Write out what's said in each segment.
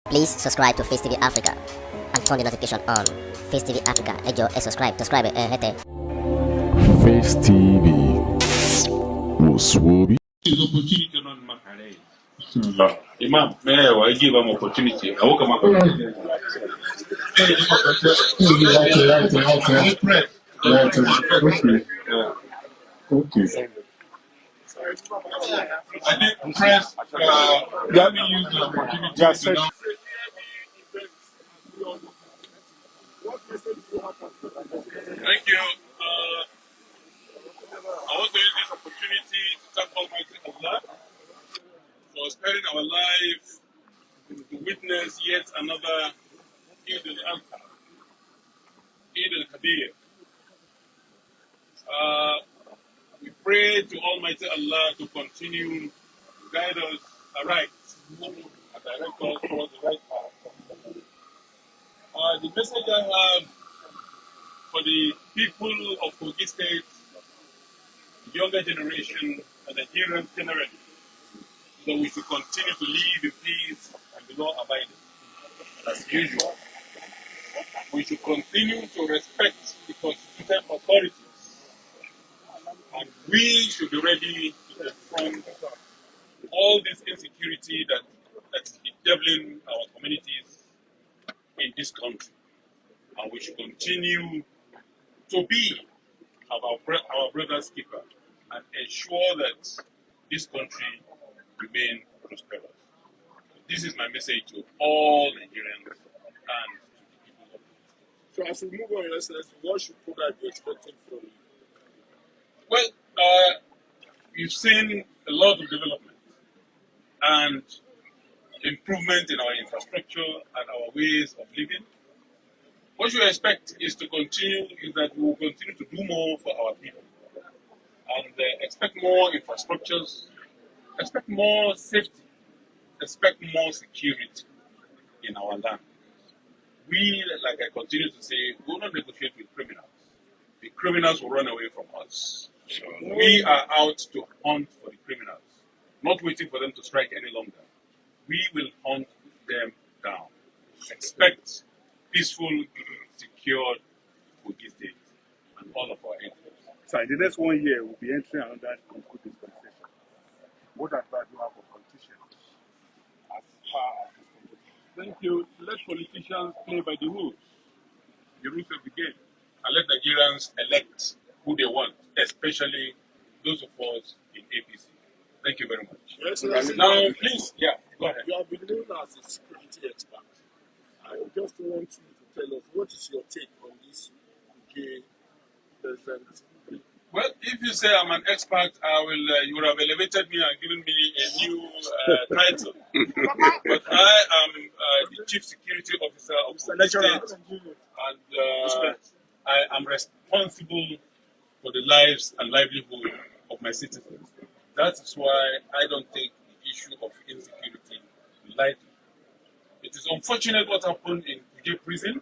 Please subscribe to Face TV Africa and turn the notification on. Face TV Africa, ẹ jọ̀ọ́ ẹ subscribe, hete. Face TV was Swoby. Opportunity non makare. Imam, may I give him opportunity? I will come up. Okay. I think press. Let me use the opportunity to now. Thank you. I want to use this opportunity to thank Almighty Allah for sparing our life to witness yet another Eid Adha, Eid al-Kabir. We pray to Almighty Allah to continue to guide us aright and direct us towards the right path. The message I have for the people of Kogi State, the younger generation, and the Nigerians generally, is that we should continue to live in peace and be law-abiding, as usual. We should continue to respect the constituted authorities, and we should be ready to confront all this insecurity that is bedeviling our communities in this country. And we should continue to be our brother's keeper and ensure that this country remains prosperous. This is my message to all Nigerians and the people of the So as we move on, what should program be expecting from you? Well, we've seen a lot of development and improvement in our infrastructure and our ways of living. What you expect is that we will continue to do more for our people and expect more infrastructures, expect more safety, expect more security in our land. We, like I continue to say, will not negotiate with criminals. The criminals will run away from us. We are out to hunt for the criminals, not waiting for them to strike any longer. We will hunt them down. Expect peaceful, secured Kogi State and all of our entities. So in the next 1 year, we'll be entering another good dispensation. What advice do you have for politicians as far as this country? Thank you. Let politicians play by the rules of the game, and let Nigerians elect who they want, especially those of us in APC. Thank you very much. Yes, now, please, go ahead. You have been known as a security expert. I just want you to tell us what is your take on this gay present. Well, if you say I'm an expert, you would have elevated me and given me a new title. But I am the Chief Security Officer of the state, and I am responsible for the lives and livelihood of my citizens. That is why I don't take the issue of insecurity lightly. It is unfortunate what happened in Kogi prison,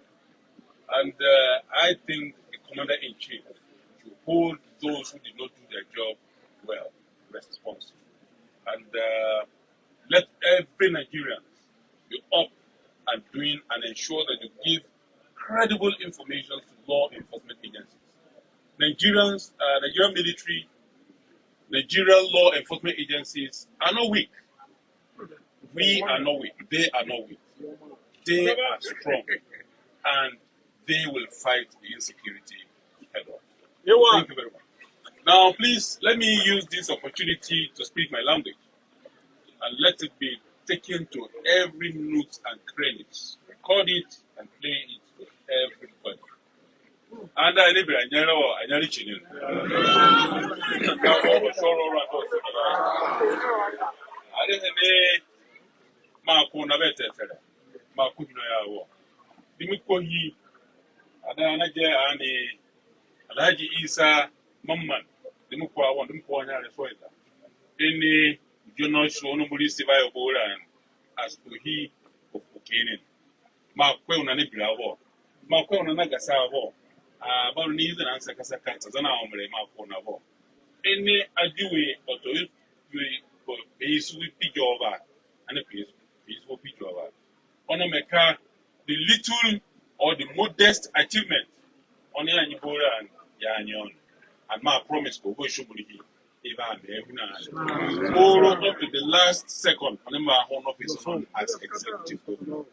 and I think the Commander-in-Chief should hold those who did not do their job well responsible. And let every Nigerian be up and doing and ensure that you give credible information to law enforcement agencies. Nigerian military, Nigerian law enforcement agencies are not weak. We are not weak. They are not weak. They are strong, and they will fight the insecurity head on. Thank you very much. Now, please, let me use this opportunity to speak my language, and let it be taken to every nook and crannies. Record it and play it to everybody. And I live in Alhaji Isa Mamman, the Mukwa one, the Mukwana Resoita. Any Jono Shonobuli Siva Boran as to he of Pukinin. Makwe on a Bravo. Makwe on a Agasa Eid. Baronies and answer Casacats, an armory, Makona Bo. Any adiwe or to it, we peace with Pijova and a peaceful Pijova. ono meka the little or the modest achievement on ya nyibora and ya nyon and my promise go shobuli even up to the last second on my own office on as executive governor.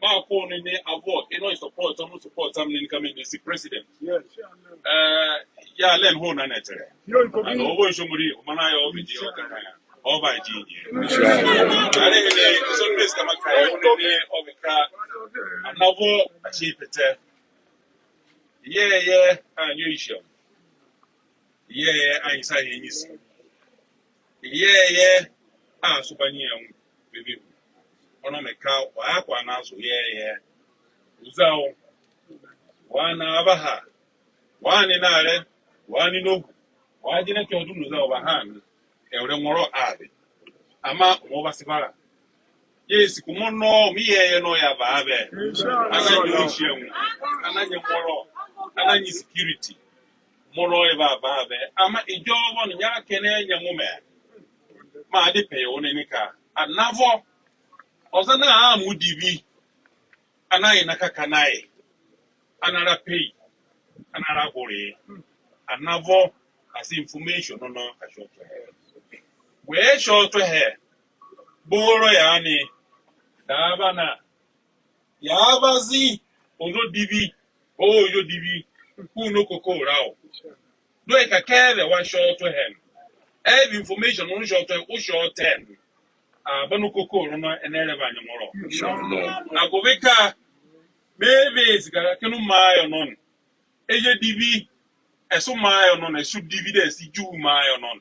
My phone in the award, support, almost support something coming to see president. Yes. Yeah, learn home and it. And over Shomuri, Manaya over the over Genie. I think some place come over the car. Another achieve it. Yeah, I knew you. Yeah, I say yes. Yeah, Supania, baby. Ono meka wa na so yeah uzao wana abaha wani nare wani no wajina ke odu uzao bahan ewre nworo ade ama mo basibara yes kumono mi ye no ya baabe ananyi ohiem ananyi nworo ananyi security moro e baabe ama ijobo no nya kene nya ngume ma ade pe woni nika anavo ozana amudibi anaghị n'aka naghị anara pay anara gore anavo as information no ka short we short he boro ya ni daba na ya bazi ozo dibi oyo dibi kuno koko rao do e ka kere wa short he every information no short o short ten banu koko no enere ba nyomoro agoveka maybe sigara kenu mayo non eje divi esu mayo non esu dividends ju mayo non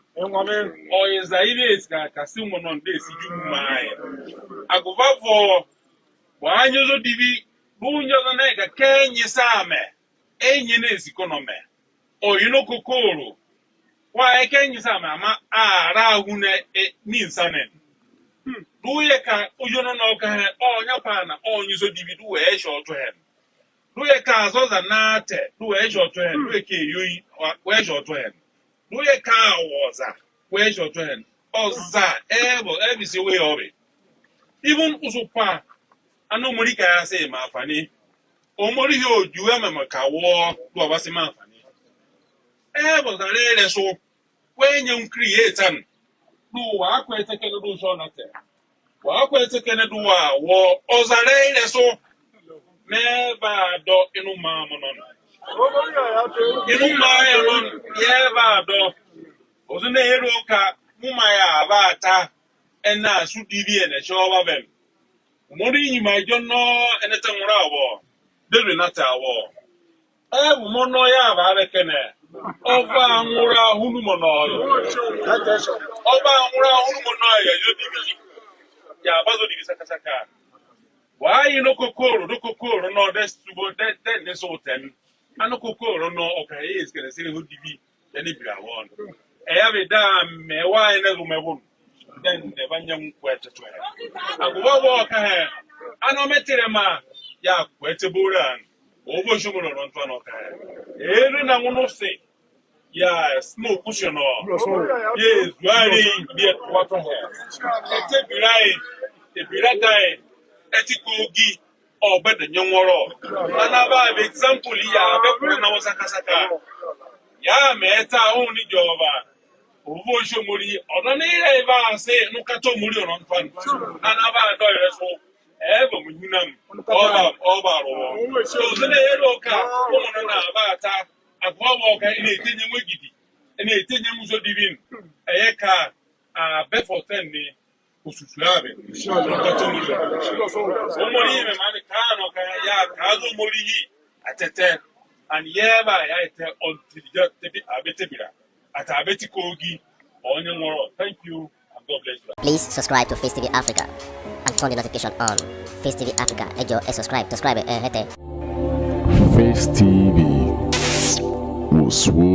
o izaire sigara kasimu non de si ju mayo agovavo wa anyozo divi bunyo na ka kenyi same enye na economy o yino kokoro wa ekenyi same ama ara hu na ni nsanen duye ka ujono no ka onya pana onyizo divi du we short hem duye ka azoza nate du we short hem duye ke yoyi we short hem duye ka woza we short hem oza ebisi we obe even usupa anu muri ka ya say ma afani o mori he oju emema ka wo du abasi ma afani za rere so we nye create an du wa akwete ke du so nate wa akwete ke du wa wo ozare ile so never do inu ma mo non inu ma ya non ye ba do ozu na hero ka mu ma ya ba ta ena su divi ene sho ba bem mori yi ma jo no ene te nwura awo de na ta awo bu mo no ya ba be kene oba nwura hunu mo no oba nwura hunu mo no ya yo divi ya bazo divi saka why no kokoro no that's that ne so ten ano kokoro no okay is gonna say who divi any bra one ya be da me why na rumebun then the banyam kwete to agwo ka he ano metere ma ya kwete boran obo shumuro no nto no ka elu na ngono se ya smoke cushion no yes why be what he ete birai e biratai eti Kogi obede nyonworo anaba be example ya be kuru na wasakasaka ya meta oni joba obo shomori odoni ire ba se no kato muri ono ntan anaba do ire so ebe munyunam oba ro so zene ero ka omo na abata agbawo ka ine etenye mwegidi ine etenye muzo divin eyeka be for 10 ni ususuabe omori me mani kano ka ya kazo mori hi atete and yeba ya ete until just tebi abetebira ata abeti Kogi onye nworo. Thank you and God bless you. Please subscribe to Face TV Africa and turn the notification on. Face TV Africa, subscribe, hete. Face TV was Swoby.